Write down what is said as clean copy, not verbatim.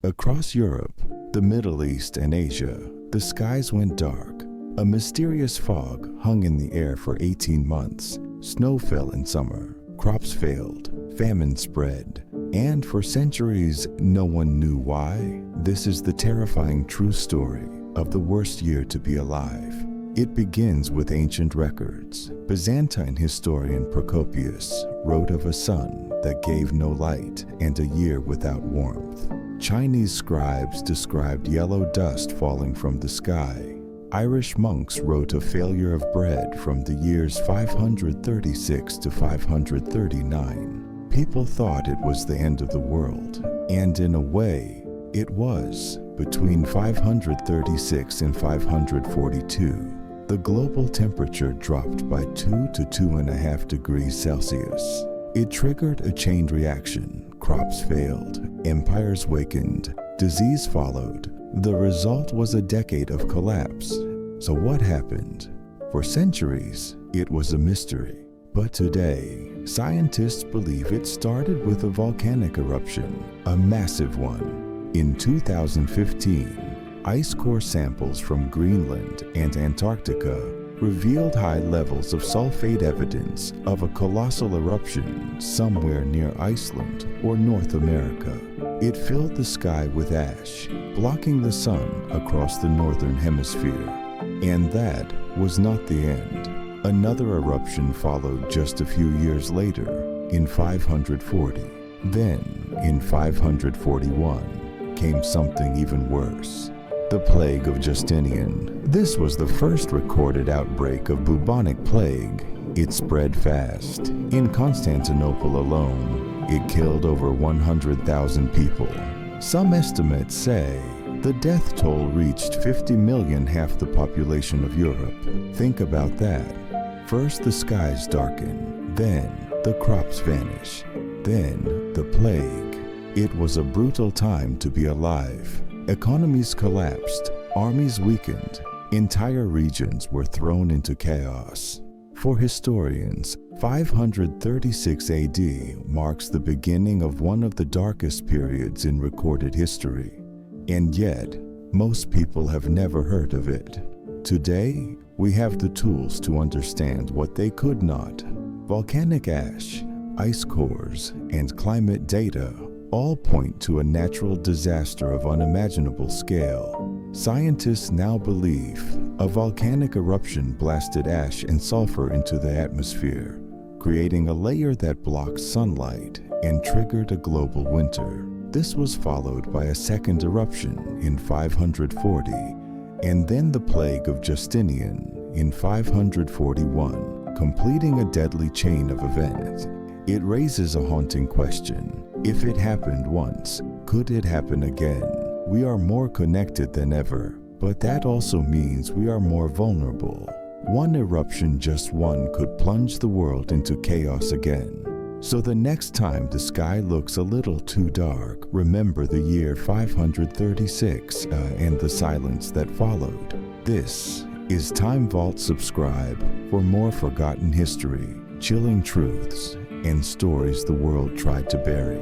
Across Europe, the Middle East, and Asia, the skies went dark. A mysterious fog hung in the air for 18 months. Snow fell in summer, crops failed, famine spread, and for centuries, no one knew why. This is the terrifying true story of the worst year to be alive. It begins with ancient records. Byzantine historian Procopius wrote of a sun that gave no light and a year without warmth. Chinese scribes described yellow dust falling from the sky. Irish monks wrote of failure of bread from the years 536 to 539. People thought it was the end of the world, and in a way, it was. Between 536 and 542, the global temperature dropped by 2 to 2.5 degrees Celsius. It triggered a chain reaction. Crops failed, empires weakened, disease followed. The result was a decade of collapse. So what happened? For centuries, it was a mystery. But today, scientists believe it started with a volcanic eruption, a massive one. In 2015, ice core samples from Greenland and Antarctica revealed high levels of sulfate, evidence of a colossal eruption somewhere near Iceland or North America. It filled the sky with ash, blocking the sun across the northern hemisphere. And that was not the end. Another eruption followed just a few years later, in 540. Then, in 541, came something even worse. The Plague of Justinian. This was the first recorded outbreak of bubonic plague. It spread fast. In Constantinople alone, it killed over 100,000 people. Some estimates say the death toll reached 50 million, half the population of Europe. Think about that. First the skies darken, then the crops vanish, then the plague. It was a brutal time to be alive. Economies collapsed, armies weakened, entire regions were thrown into chaos. For historians, 536 AD marks the beginning of one of the darkest periods in recorded history. And yet, most people have never heard of it. Today, we have the tools to understand what they could not. Volcanic ash, ice cores, and climate data all point to a natural disaster of unimaginable scale. Scientists now believe a volcanic eruption blasted ash and sulfur into the atmosphere, creating a layer that blocks sunlight and triggered a global winter. This was followed by a second eruption in 540, and then the Plague of Justinian in 541, completing a deadly chain of events. It raises a haunting question. If it happened once, could it happen again? We are more connected than ever, but that also means we are more vulnerable. One eruption, just one, could plunge the world into chaos again. So the next time the sky looks a little too dark, remember the year 536 and the silence that followed. This is Time Vault. Subscribe for more forgotten history, chilling truths, and stories the world tried to bury.